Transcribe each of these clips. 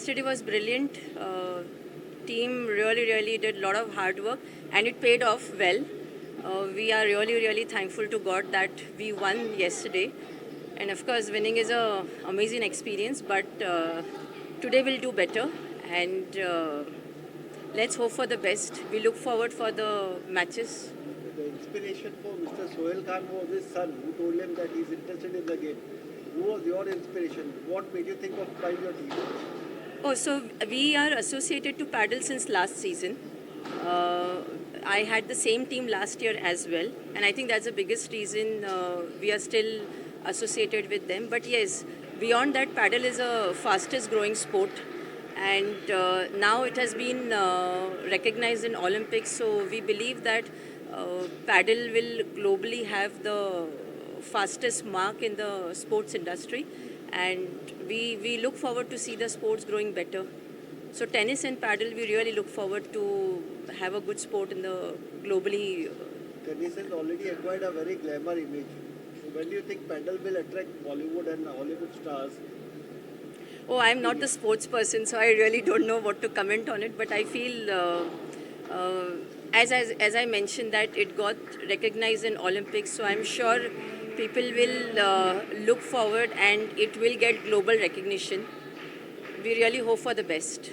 yesterday was brilliant. Team really did a lot of hard work and it paid off well. We are really thankful to God that we won yesterday. And of course, winning is a amazing experience, but today we'll do better. And let's hope for the best. We look forward for the matches. The inspiration for Mr. Sohail Khan was his son, who told him that he's interested in the game. Who was your inspiration? What made you think of trying your team? Oh, so we are associated to paddle since last season. I had the same team last year as well, and I think that's the biggest reason we are still associated with them. But yes, beyond that, paddle is a fastest growing sport, and now it has been recognized in Olympics. So we believe that paddle will globally have the fastest mark in the sports industry, and we look forward to see the sports growing better. So tennis and paddle, we really look forward to have a good sport in the globally. Tennis has already acquired a very glamour image. So when do you think paddle will attract Bollywood and Hollywood stars? Oh, I'm not the sports person, so I really don't know what to comment on it. But I feel, as I mentioned, that it got recognized in Olympics, so I'm sure people will look forward and it will get global recognition. We really hope for the best.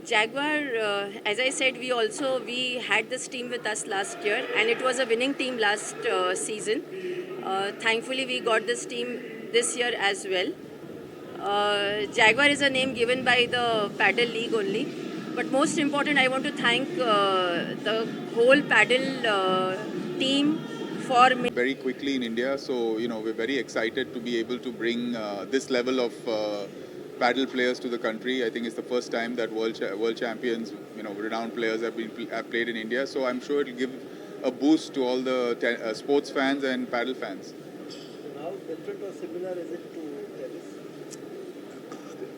Jaguar, as I said, we had this team with us last year, and it was a winning team last season. Thankfully, we got this team this year as well. Jaguar is a name given by the Paddle League only. But most important, I want to thank the whole paddle team for very quickly in India. So, we're very excited to be able to bring this level of paddle players to the country. I think it's the first time that world champions, renowned players have played in India. So I'm sure it'll give a boost to all the sports fans and paddle fans. How different or similar is it to tennis?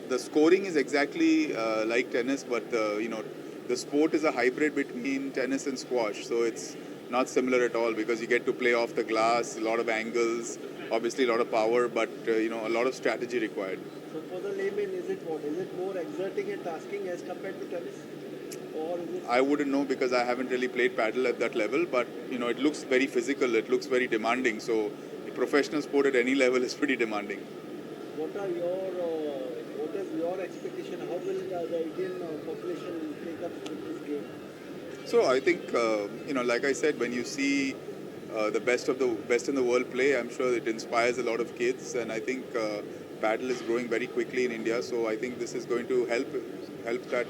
The scoring is exactly like tennis, but the sport is a hybrid between tennis and squash. So it's not similar at all because you get to play off the glass, a lot of angles, obviously a lot of power, but a lot of strategy required. So for the layman, is it what? Is it more exerting and tasking as compared to tennis? Or is it... I wouldn't know because I haven't really played paddle at that level, but it looks very physical, it looks very demanding. So a professional sport at any level is pretty demanding. What is your expectation? How will the Indian population take up with this game? So I think, like I said, when you see the best in the world play, I'm sure it inspires a lot of kids, and I think paddle is growing very quickly in India. So I think this is going to help that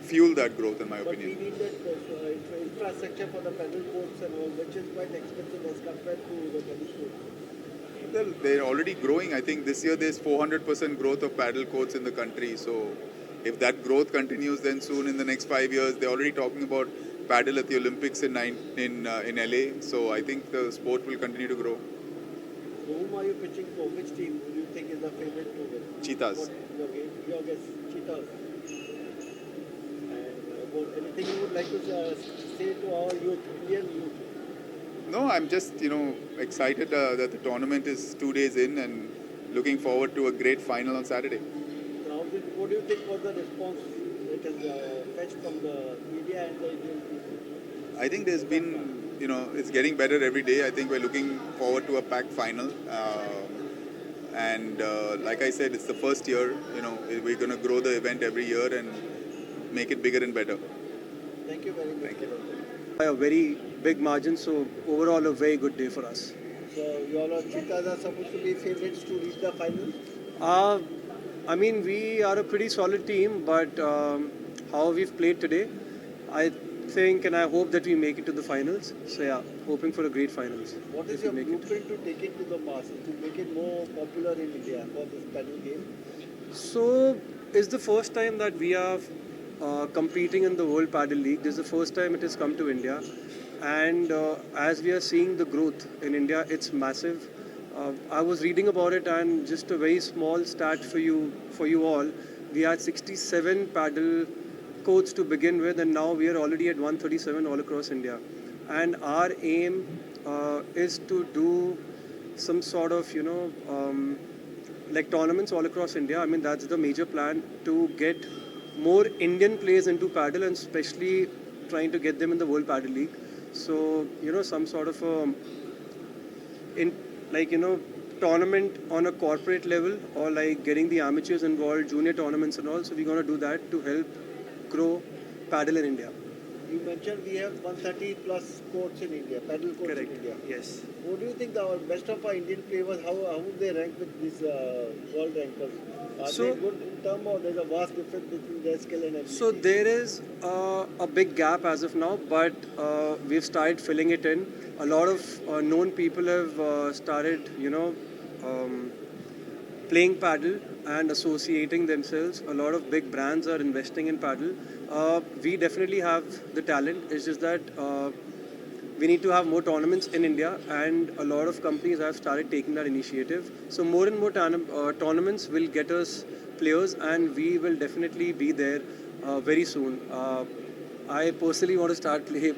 fuel that growth, in my opinion. But we need that infrastructure for the paddle courts and all, which is quite expensive as compared to the tennis courts. Well, they're already growing. I think this year there's 400% growth of paddle courts in the country. So if that growth continues, then soon in the next 5 years, they're already talking about paddle at the Olympics in LA. So I think the sport will continue to grow. So whom are you pitching for? Which team do you think is the favorite to win? Cheetahs. Your guess, Cheetahs. And about anything you would like to say to our youth, Indian youth? No, I'm just, excited that the tournament is 2 days in and looking forward to a great final on Saturday. Now, what do you think was the response that is fetched from the media and the Indian people? I think there's been, it's getting better every day. I think we're looking forward to a packed final. And like I said, it's the first year, we're going to grow the event every year and make it bigger and better. Thank you very much. Thank you. By a very big margin, so overall a very good day for us. So you all Cheetahs are supposed to be favorites to reach the final? I mean, we are a pretty solid team, but how we've played today, I think and I hope that we make it to the finals. So yeah, hoping for a great finals. What is your blueprint to take it to the masses, to make it more popular in India for this paddle game? So it's the first time that we are competing in the World Paddle League. This is the first time it has come to India. And as we are seeing the growth in India, it's massive. I was reading about it, and just a very small stat for you all. We had 67 paddle courts to begin with, and now we are already at 137 all across India. And our aim is to do some sort of, like tournaments all across India. I mean, that's the major plan, to get more Indian players into paddle, and especially trying to get them in the World Paddle League. So, some sort of in tournament on a corporate level, or like getting the amateurs involved, junior tournaments and all. So we're going to do that to help grow paddle in India. You mentioned we have 130 plus courts in India, paddle courts Correct. in India. Yes. What do you think our best of our Indian players, how would they rank with these world rankers? Are So- they good in term, or there's a vast difference between their skill and ability? So there is a big gap as of now, but we've started filling it in. A lot of known people have started, playing paddle and associating themselves. A lot of big brands are investing in paddle. We definitely have the talent. It's just that we need to have more tournaments in India, and a lot of companies have started taking that initiative. So more and more tournaments will get us players, and we will definitely be there very soon. I personally want to start playing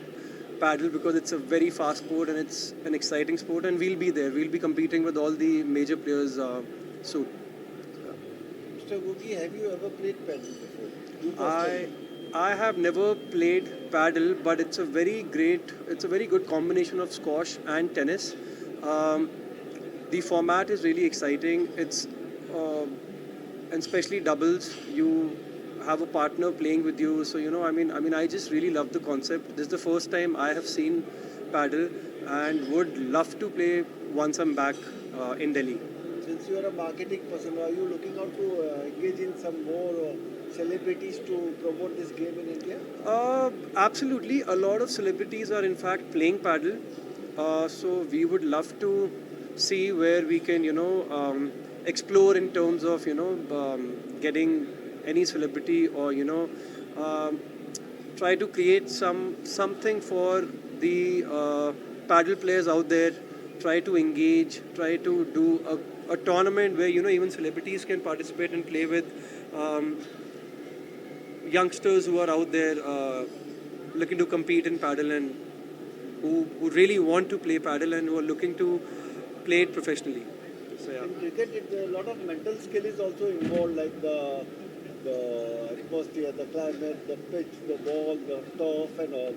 paddle because it's a very fast sport and it's an exciting sport, and we'll be there. We'll be competing with all the major players soon. Mr. Googie, have you ever played paddle before? You I personally? I have never played paddle, but it's a very good combination of squash and tennis. The format is really exciting. It's and especially doubles. You have a partner playing with you, so I just really love the concept. This is the first time I have seen paddle, and would love to play once I'm back in Delhi. Since you are a marketing person, are you looking out to engage in some more celebrities to promote this game in India? Absolutely. A lot of celebrities are in fact playing paddle. So we would love to see where we can, explore in terms of, getting any celebrity, or, try to create something for the paddle players out there. Try to engage, try to do a tournament where, even celebrities can participate and play with youngsters who are out there looking to compete in paddle, and who really want to play paddle and who are looking to play it professionally. So yeah. In cricket, a lot of mental skill is also involved, like the atmosphere, the climate, the pitch, the ball, the turf, and all.